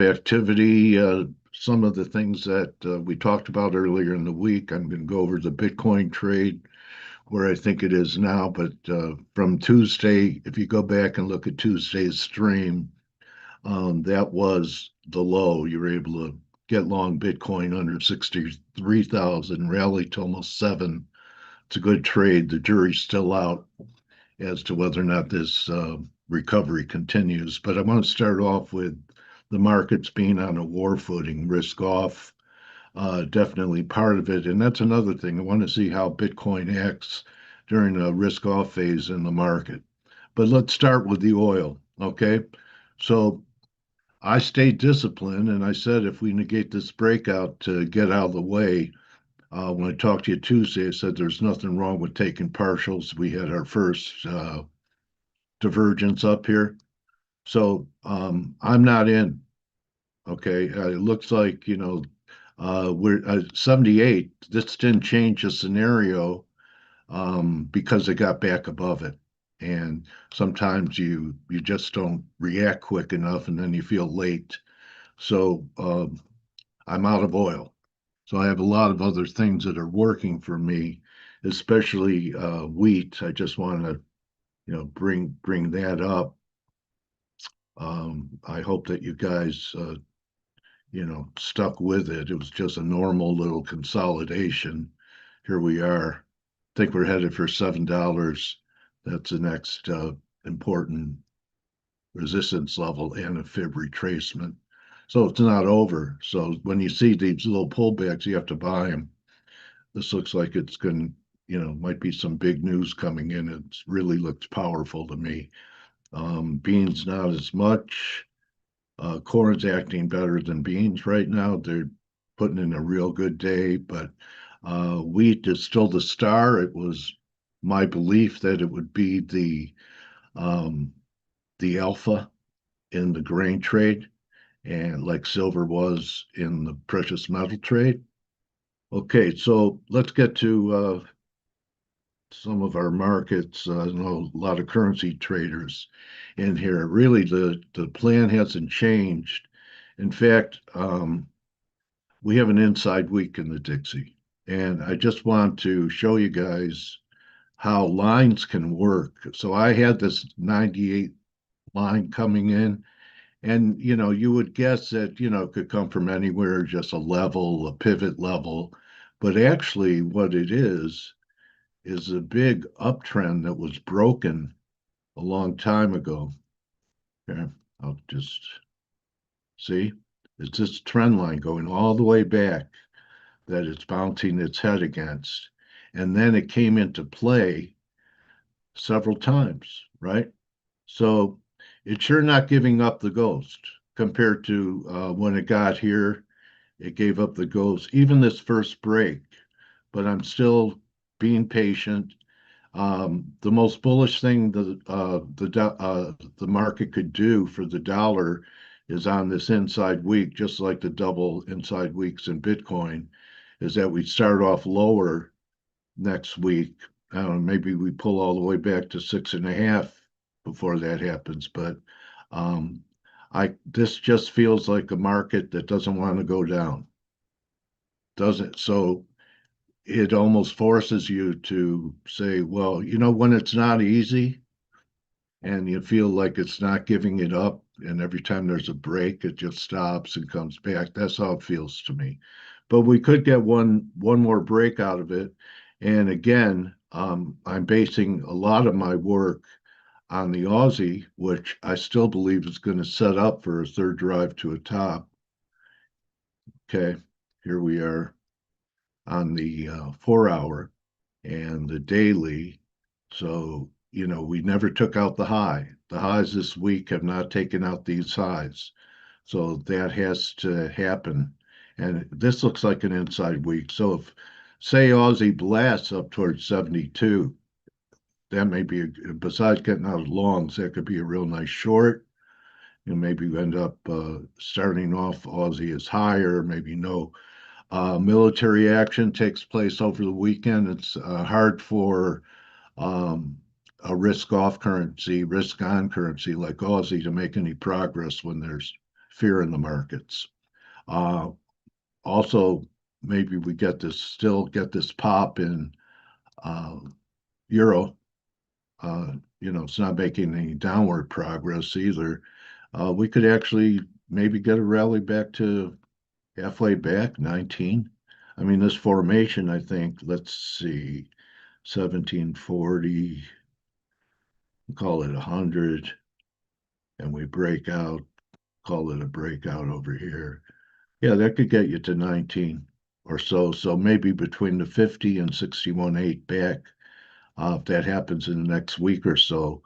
activity. Some of the things that we talked about earlier in the week. I'm going to go over the Bitcoin trade, where I think it is now. But from Tuesday, if you go back and look at Tuesday's stream, that was the low. You were able to get long Bitcoin under 63,000, rally to almost 7. It's a good trade. The jury's still out as to whether or not this recovery continues. But I want to start off with the markets being on a war footing, risk off, definitely part of it. And that's another thing. I want to see how Bitcoin acts during a risk off phase in the market. But let's start with the oil. Okay. So I stayed disciplined and I said if we negate this breakout to get out of the way, when I talked to you Tuesday, I said there's nothing wrong with taking partials. We had our first divergence up here. So I'm not in. Okay. It looks like, we're 78. This didn't change the scenario because it got back above it. And sometimes you just don't react quick enough and then you feel late. So I'm out of oil. So I have a lot of other things that are working for me, especially wheat. I just want to, bring that up. I hope that you guys, stuck with it. It was just a normal little consolidation. Here we are. I think we're headed for $7. That's the next important resistance level and a fib retracement. So it's not over. So when you see these little pullbacks, you have to buy them. This looks like it's going to, might be some big news coming in. It really looks powerful to me. Beans not as much. Corn's acting better than beans right now. They're putting in a real good day, but wheat is still the star. It was my belief that it would be um, the alpha in the grain trade, and like silver was in the precious metal trade. Okay, so let's get to some of our markets. I know a lot of currency traders in here. Really, the plan hasn't changed. In fact, we have an inside week in the Dixie, and I just want to show you guys how lines can work. So I had this 98 line coming in, and you would guess that it could come from anywhere, just a level, a pivot level, but actually, what it is a big uptrend that was broken a long time ago. Okay, I'll just see. It's this trend line going all the way back that it's bouncing its head against. And then it came into play several times, right? So it's sure not giving up the ghost compared to when it got here. It gave up the ghost, even this first break, but I'm still being patient. The most bullish thing the market could do for the dollar is on this inside week, just like the double inside weeks in Bitcoin, is that we start off lower next week. I don't know, maybe we pull all the way back to 6.5 before that happens. But um, I this just feels like a market that doesn't want to go down, doesn't. So it almost forces you to say, well, when it's not easy and you feel like it's not giving it up, and every time there's a break, it just stops and comes back. That's how it feels to me. But we could get one more break out of it. And again, I'm basing a lot of my work on the Aussie, which I still believe is going to set up for a third drive to a top. Okay, here we are on the 4 hour and the daily. So, we never took out the high. The highs this week have not taken out these highs. So that has to happen. And this looks like an inside week. So if, say, Aussie blasts up towards 72, that may be, besides getting out of longs, that could be a real nice short. Maybe you end up starting off Aussie as higher, maybe no military action takes place over the weekend. It's hard for um, a risk on currency like Aussie to make any progress when there's fear in the markets. Uh, Also, maybe we still get this pop in uh, euro. It's not making any downward progress either. We could actually maybe get a rally back to halfway back, 19. I mean, this formation, I think, let's see, 1740, call it 100, and we break out, call it a breakout over here. Yeah, that could get you to 19 or so. So maybe between the 50 and 61.8 back. If that happens in the next week or so,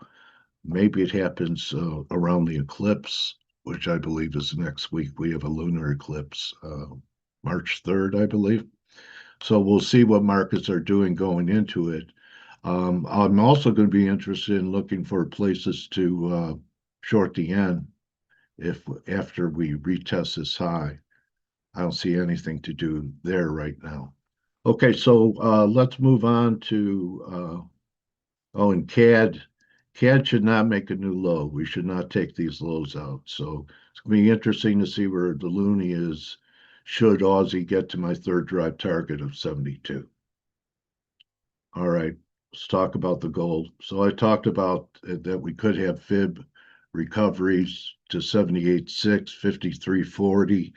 maybe it happens around the eclipse, which I believe is next week. We have a lunar eclipse, March 3rd, I believe. So we'll see what markets are doing going into it. I'm also going to be interested in looking for places to short the yen if after we retest this high. I don't see anything to do there right now. Okay, so let's move on to and CAD. CAD should not make a new low. We should not take these lows out. So it's going to be interesting to see where the loonie is should Aussie get to my third drive target of 72. All right, let's talk about the gold. So I talked about that we could have fib recoveries to 78.6, 53.40.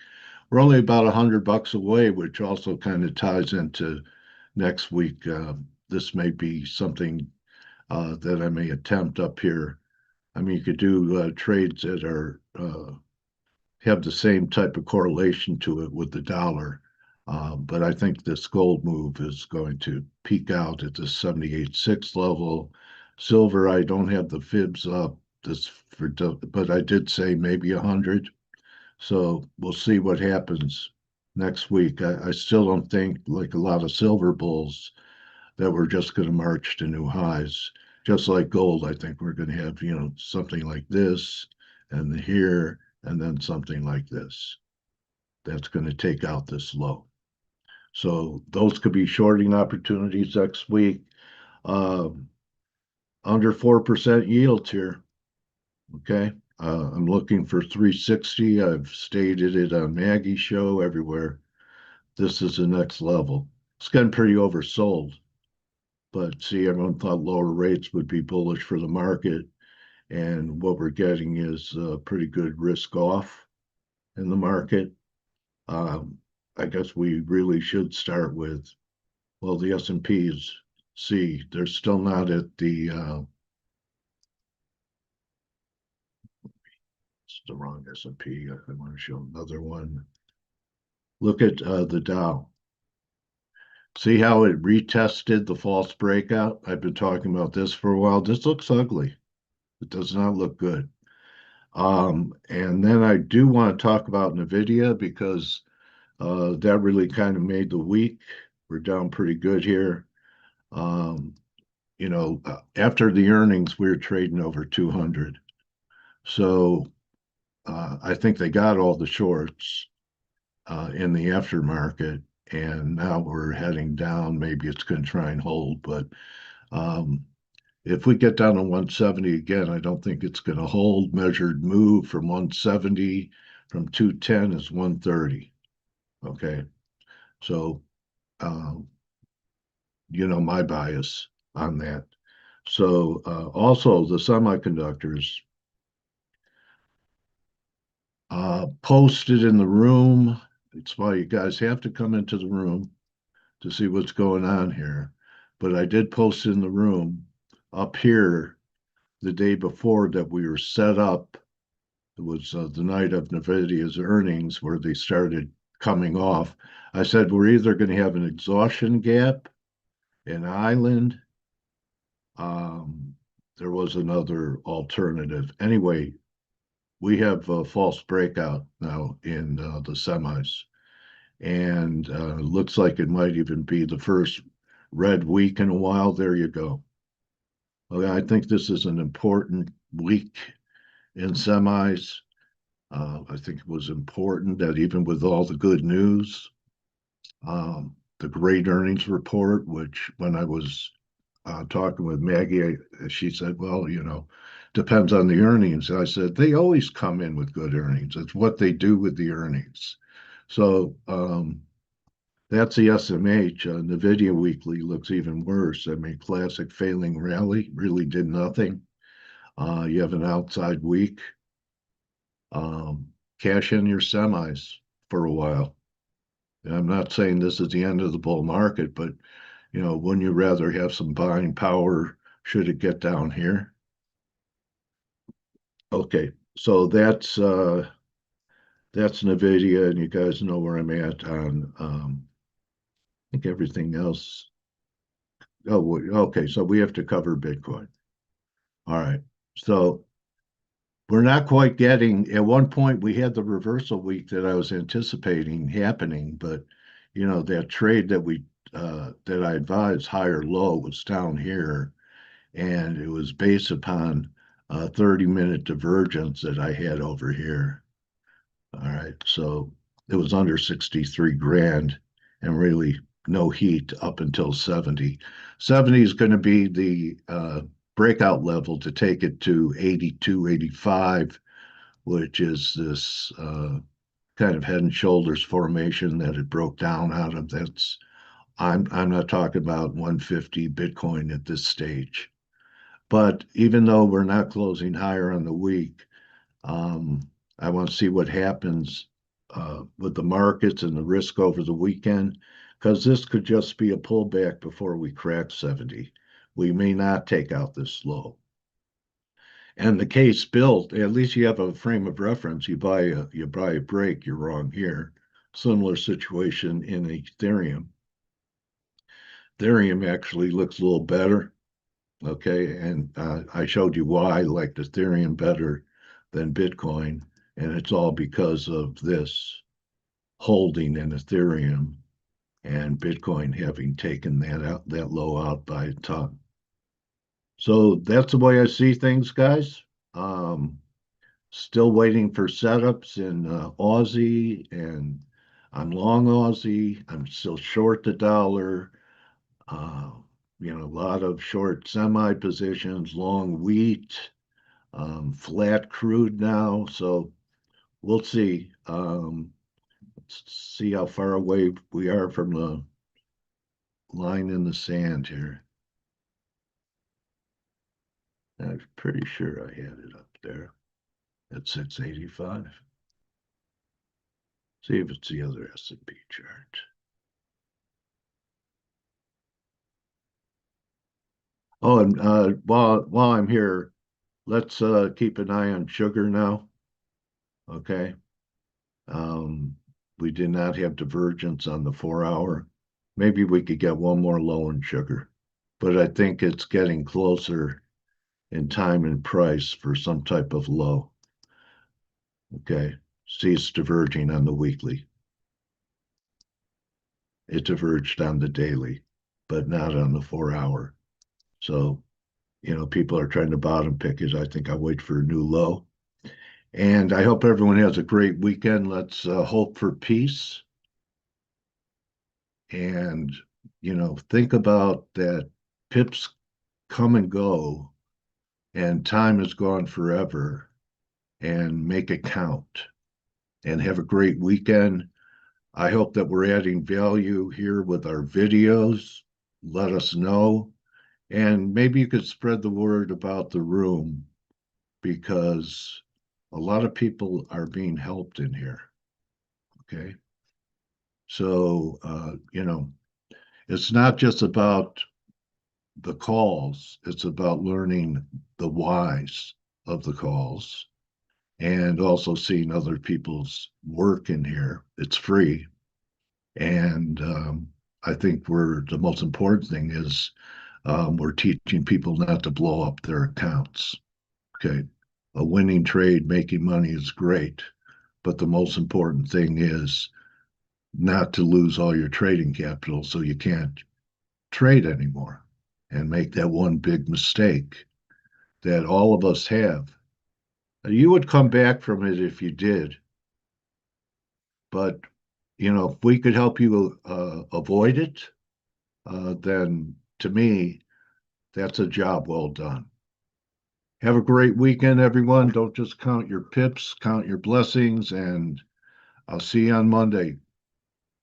We're only about $100 away, which also kind of ties into next week. This may be something that I may attempt up here. I mean, you could do trades that are have the same type of correlation to it with the dollar. But I think this gold move is going to peak out at the 78.6 level. Silver, I don't have the fibs up but I did say maybe 100. So we'll see what happens next week. I still don't think, like a lot of silver bulls, that we're just going to march to new highs. Just like gold, I think we're going to have, something like this and here, and then something like this. That's going to take out this low. So those could be shorting opportunities next week. Um, Under 4% yields here. Okay. I'm looking for 360. I've stated it on Maggie's show everywhere. This is the next level. It's getting pretty oversold. But see, everyone thought lower rates would be bullish for the market. And what we're getting is pretty good risk off in the market. Um, I guess we really should start with, well, the S&P is C. They're still not at the, it's the wrong S&P. I want to show another one. Look at the Dow. See how it retested the false breakout? I've been talking about this for a while. This looks ugly. It does not look good. And then I do want to talk about NVIDIA because that really kind of made the week. We're down pretty good here. Um, After the earnings, we were trading over 200. So I think they got all the shorts in the aftermarket, and now we're heading down. Maybe it's going to try and hold, but um, if we get down to 170 again, I don't think it's going to hold. Measured move from 170 from 210 is 130. Okay. So, um, my bias on that. So, also the semiconductors posted in the room. It's why you guys have to come into the room to see what's going on here. But I did post in the room up here the day before that we were set up. It was the night of NVIDIA's earnings where they started coming off. I said, we're either going to have an exhaustion gap, an island. There was another alternative. Anyway, we have a false breakout now in the semis. And looks like it might even be the first red week in a while. There you go. Okay, I think this is an important week in semis. I think it was important that even with all the good news, the great earnings report, which when I was talking with Maggie, she said, well, depends on the earnings. I said, they always come in with good earnings. It's what they do with the earnings. So that's the SMH. NVIDIA Weekly looks even worse. I mean, classic failing rally, really did nothing. You have an outside week. Cash in your semis for a while. And I'm not saying this is the end of the bull market, but wouldn't you rather have some buying power should it get down here? Okay, so that's NVIDIA, and you guys know where I'm at on I think everything else. Oh, okay, so we have to cover Bitcoin. All right. So we're not quite getting, at one point we had the reversal week that I was anticipating happening, but that trade that I advised higher low was down here, and it was based upon a 30-minute divergence that I had over here. All right. So it was under 63 grand and really no heat up until 70. 70 is going to be the breakout level to take it to 82, 85, which is this kind of head and shoulders formation that it broke down out of. I'm not talking about 150 Bitcoin at this stage. But even though we're not closing higher on the week, um, I want to see what happens with the markets and the risk over the weekend, because this could just be a pullback before we crack 70. We may not take out this low. And the case built, at least you have a frame of reference. You buy a break, you're wrong here. Similar situation in Ethereum. Ethereum actually looks a little better. Okay, and I showed you why I liked Ethereum better than Bitcoin, and it's all because of this holding in Ethereum and Bitcoin having taken that low out by a ton. So that's the way I see things, guys. Um, Still waiting for setups in Aussie, and I'm long Aussie. I'm still short the dollar. Uh, a lot of short semi positions, long wheat, flat crude now. So we'll see. Let's see how far away we are from the line in the sand here. I'm pretty sure I had it up there at 685. See if it's the other S&P chart. Oh, and while I'm here, let's keep an eye on sugar now. Okay. Um, we did not have divergence on the 4 hour. Maybe we could get one more low in sugar, but I think it's getting closer in time and price for some type of low. Okay. See, it's diverging on the weekly. It diverged on the daily, but not on the 4 hour. So, people are trying to bottom pick it. I think I'll wait for a new low. And I hope everyone has a great weekend. Let's hope for peace. And, think about that pips come and go, and time is gone forever, and make it count. And have a great weekend. I hope that we're adding value here with our videos. Let us know. And maybe you could spread the word about the room, because a lot of people are being helped in here. Okay. So, it's not just about the calls, it's about learning the whys of the calls and also seeing other people's work in here. It's free. And I think the most important thing is we're teaching people not to blow up their accounts. Okay. A winning trade, making money is great. But the most important thing is not to lose all your trading capital so you can't trade anymore and make that one big mistake that all of us have. You would come back from it if you did, but if we could help you avoid it, then to me, that's a job well done. Have a great weekend, everyone. Don't just count your pips, count your blessings, and I'll see you on Monday.